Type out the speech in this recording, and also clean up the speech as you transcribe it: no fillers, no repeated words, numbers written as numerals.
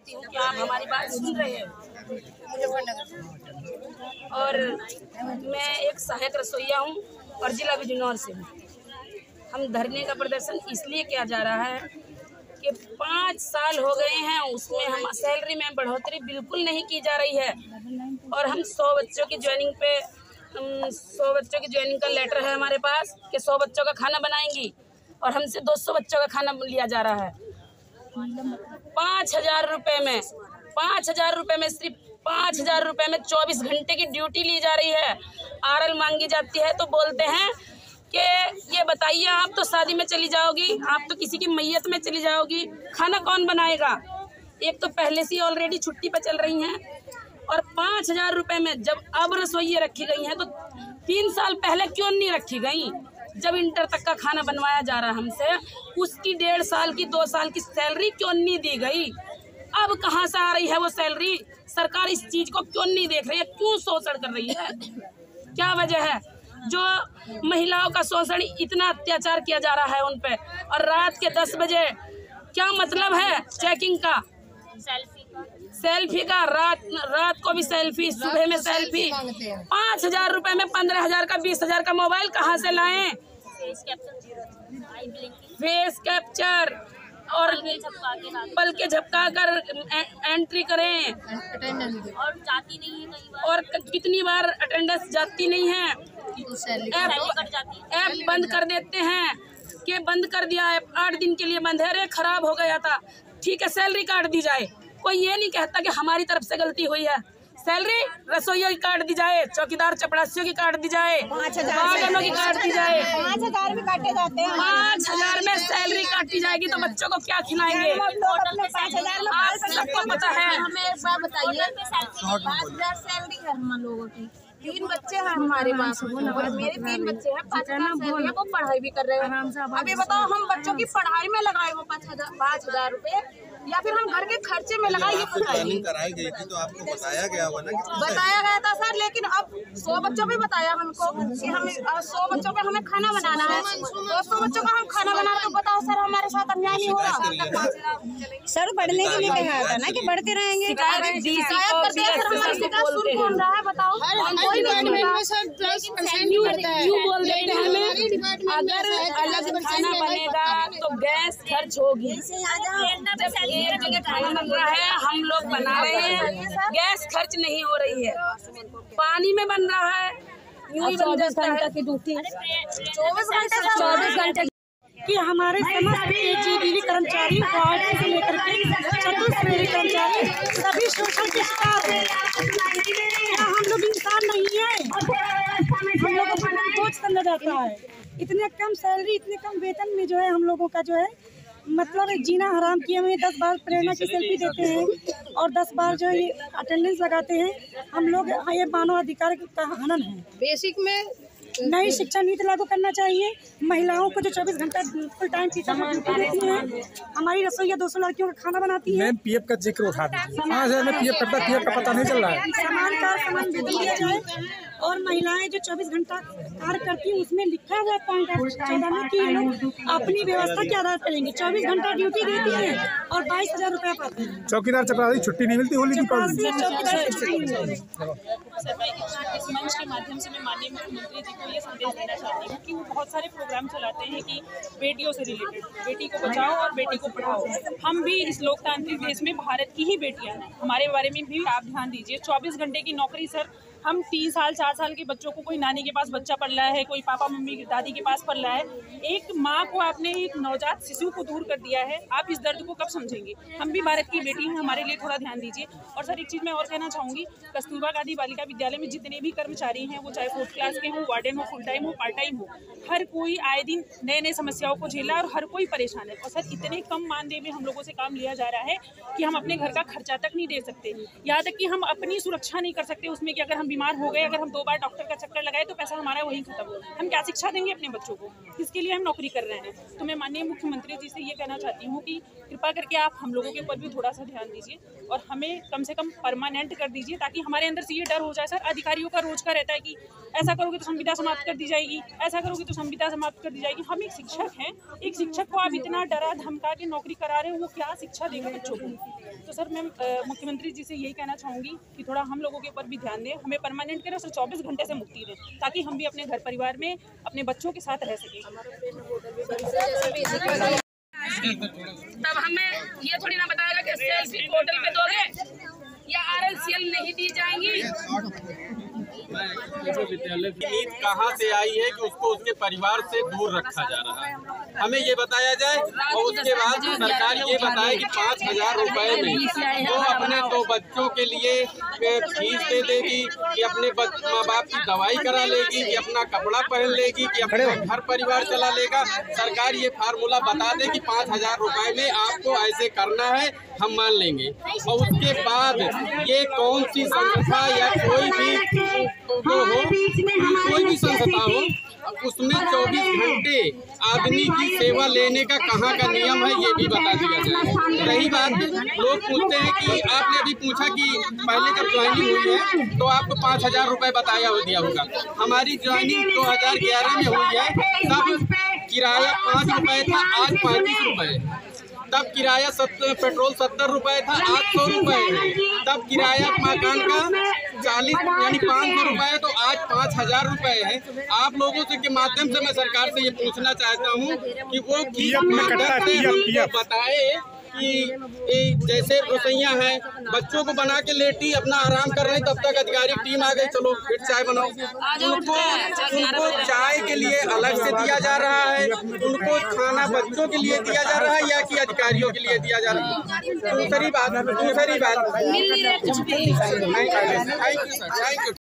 करती हूँ कि आप हमारी बात सुन रहे हैं। और मैं एक सहायक रसोइया हूँ और जिला बिजनौर से हूँ। हम धरने का प्रदर्शन इसलिए किया जा रहा है कि 5 साल हो गए हैं, उसमें हम सैलरी में बढ़ोतरी बिल्कुल नहीं की जा रही है। और हम 100 बच्चों की ज्वाइनिंग पे 100 बच्चों की ज्वाइनिंग का लेटर है हमारे पास कि 100 बच्चों का खाना बनाएंगी, और हमसे 200 बच्चों का खाना लिया जा रहा है। 5,000 रुपये में, 5,000 रुपये में, सिर्फ 5,000 रुपये में 24 घंटे की ड्यूटी ली जा रही है। आरएल मांगी जाती है तो बोलते हैं कि ये बताइए, आप तो शादी में चली जाओगी, आप तो किसी की मैयत में चली जाओगी, खाना कौन बनाएगा। एक तो पहले से ऑलरेडी छुट्टी पर चल रही हैं, और 5,000 रुपये में जब अब रसोइये रखी गई हैं तो 3 साल पहले क्यों नहीं रखी गई। जब इंटर तक का खाना बनवाया जा रहा है हमसे, उसकी 1.5 साल की 2 साल की सैलरी क्यों नहीं दी गई। अब कहाँ से आ रही है वो सैलरी। सरकार इस चीज को क्यों नहीं देख रही है, क्यों शोषण कर रही है, क्या वजह है। जो महिलाओं का शोषण, इतना अत्याचार किया जा रहा है उन पे, और रात के 10 बजे क्या मतलब है चेकिंग का, सेल्फी का, रात को भी सेल्फी, सुबह में सेल्फी। 5,000 रुपए में 15,000 का 20,000 का मोबाइल कहाँ से लाएं। फेस कैप्चर और पल के झपका कर एंट्री करें, और जाती नहीं है कई बार, और कितनी बार अटेंडेंस जाती नहीं है। ऐप बंद कर देते हैं कि बंद कर दिया ऐप, 8 दिन के लिए बंद है। अरे खराब हो गया था, ठीक है सैलरी काट दी जाए। कोई ये नहीं कहता कि हमारी तरफ से गलती हुई है। सैलरी रसोइयों की काट दी जाए, चौकीदार चपरासियों की काट दी जाए, 5,000 की काट दी जाए, 5,000 भी काटे जाते हैं। 5,000 में सैलरी काटी जाएगी तो बच्चों को क्या खिलाएंगे। आप सबको पता है। हमें एक बात बताइए, 5,000 सैलरी है हम लोगों की, 3 बच्चे हैं हमारे पास, और मेरे 3 बच्चे हैं, 5,000 सैलरी है, वो पढ़ाई भी कर रहे हैं। अभी बताओ हम बच्चों की पढ़ाई में लगाए वो 5,000 रुपए, या फिर हम घर के खर्चे में लगाए, ये बताइए। कराई गई थी तो आपको बताया गया होगा ना। बताया गया था सर, लेकिन अब 100 बच्चों पे बताया हमको कि हमें 100 बच्चों पे हमें खाना बनाना है। 200 बच्चों का हम खाना बना, तो बताओ सर हमारे साथ अन्याय नहीं हो रहा। सर बढ़ने के लिए कहा था ना कि बढ़ते रहेंगे, शिकायत करते हैं सर, हमारी शिकायत सुन कौन रहा है बताओ। यूँ बोल देते हैं हमें, अगर अलग खाना बनेगा तो गैस खर्च होगी। जब एक जगह खाना बन रहा है, हम लोग बना रहे हैं, गैस खर्च नहीं हो रही है, पानी में बन रहा है, यूं ही बन जाता है। 24 घंटे कि हमारे समस्त एजीबीवी कर्मचारी, वार्ड से लेकर के चतुर्श्रेणी कर्मचारी सभी शोषण के शिकार हैं। क्या हम लोग इंसान नहीं है। हम लोगों को बोझ समझा जाता है। इतने कम सैलरी, इतने कम वेतन में जो है हम लोगों का जो है मतलब जीना हराम किए हुए। 10 बार प्रेरणा की सेल्फी देते हैं और 10 बार जो है ये अटेंडेंस लगाते हैं। हम लोग ये मानव अधिकार का हनन है। बेसिक में नई शिक्षा नीति लागू करना चाहिए। महिलाओं को जो 24 घंटा फुल टाइम टीचर ड्यूटी देती है। हमारी रसोइया 200 लड़कियों का खाना बनाती है। मैम पीएफ का जिक्र उठा दीजिए। 5,000 में पीएफ कटता, पीएफ का पता नहीं चल रहा है। समान कार्य समान वेतन दिया जाए, और महिलाएं जो 24 घंटा कार्य करती हैं उसमें लिखा हुआ पॉइंट 14 में कि लोग अपनी व्यवस्था के आधार करेंगे। 24 घंटा ड्यूटी देती है और 22,000 रुपया पाते हैं। चौकीदार चपरासी छुट्टी नहीं मिलती होली की इस मंच के माध्यम से मैं माननीय मुख्यमंत्री जी को ये संदेश देना चाहती हूँ कि वो बहुत सारे प्रोग्राम चलाते हैं कि बेटियों से रिलेटेड, बेटी को बचाओ और बेटी को पढ़ाओ। हम भी इस लोकतांत्रिक देश में भारत की ही बेटियां हैं, हमारे बारे में भी आप ध्यान दीजिए। 24 घंटे की नौकरी सर, हम 3 साल 4 साल के बच्चों को, कोई नानी के पास बच्चा पल रहा है, कोई पापा मम्मी दादी के पास पल रहा है। एक माँ को आपने एक नवजात शिशु को दूर कर दिया है, आप इस दर्द को कब समझेंगे। हम भी भारत की बेटी हैं, हमारे लिए थोड़ा ध्यान दीजिए। और सर एक चीज़ मैं और कहना चाहूँगी, कस्तूरबा गांधी बालिका विद्यालय में जितने भी कर्मचारी हैं, वो चाहे 4th क्लास के हों, वार्डन हो, फुल टाइम हो, पार्ट टाइम हो, हर कोई आए दिन नए नए समस्याओं को झेला और हर कोई परेशान है। और सर इतने कम मानदेय में हम लोगों से काम लिया जा रहा है कि हम अपने घर का खर्चा तक नहीं दे सकते। यहाँ तक कि हम अपनी सुरक्षा नहीं कर सकते उसमें कि अगर हम बीमार हो गए, अगर हम 2 बार डॉक्टर का चक्कर लगाए तो पैसा हमारा वहीं खत्म। हम क्या शिक्षा देंगे अपने बच्चों को? किसके लिए हम नौकरी कर रहे हैं? तो मैं माननीय मुख्यमंत्री जी से ये कहना चाहती हूँ कि कृपा करके आप हम लोगों के ऊपर भी थोड़ा सा ध्यान दीजिए और हमें कम से कम परमानेंट कर दीजिए, ताकि हमारे अंदर से ये डर हो जाए। सर, अधिकारियों का रोज का रहता है कि ऐसा करोगे तो संविदा समाप्त कर दी जाएगी, ऐसा करोगे तो संविदा समाप्त कर दी जाएगी। हम एक शिक्षक हैं, एक शिक्षक को आप इतना डरा धमका के नौकरी करा रहे हो, वो क्या शिक्षा देगा बच्चों को? तो सर, मैं मुख्यमंत्री जी से यही कहना चाहूँगी कि थोड़ा हम लोगों के ऊपर भी ध्यान दें, हमें परमानेंट करें, सिर्फ 24 घंटे से मुक्ति दें, ताकि हम भी अपने घर परिवार में अपने बच्चों के साथ रह सकें। तब हमें ये थोड़ी ना बताएगा कि सेल्फी पोर्टल पे दोगे या RLCL नहीं दी जाएंगी। नीति कहाँ से आई है कि उसको उसके परिवार से दूर रखा जा रहा है, हमें ये बताया जाए। और उसके बाद सरकार ये बताए कि 5,000 रुपए में वो अपने 2 बच्चों के लिए फीस दे देगी, कि अपने माँ बाप की दवाई करा लेगी, कि अपना कपड़ा पहन लेगी, कि अपने घर परिवार चला लेगा। सरकार ये फार्मूला बता दे कि 5,000 रुपए में आपको ऐसे करना है, हम मान लेंगे। और उसके बाद ये कौन सी संस्था या कोई भी कोई भी संस्था हो, उसमें 24 घंटे आदमी की सेवा लेने का कहाँ का नियम है, ये भी बता दिया जाए। रही बात, लोग पूछते हैं कि आपने अभी पूछा कि पहले जब ज्वाइनिंग हुई है तो आपको 5,000 रुपए बताया हो दिया होगा। हमारी ज्वाइनिंग 2011 में हुई है, तब किराया 5 रुपए था, आज 35 रुपए। तब किराया पेट्रोल 70 रुपए था, आज 100 रुपए है। तब किराया मकान का 40 यानी 500 रुपए, तो आज 5,000 रुपए है। आप लोगों से के माध्यम से मैं सरकार से ये पूछना चाहता हूँ कि वो हमको बताए कि जैसे रसोइया हैं, बच्चों को बना के लेटी अपना आराम कर रही, तब तक अधिकारी टीम आ गई, चलो फिर चाय बनाओ। उनको चाय के लिए अलग से दिया जा रहा है, उनको खाना बच्चों के लिए दिया जा रहा है या कि अधिकारियों के लिए दिया जा रहा है? दूसरी बात, thank you sir, thank you.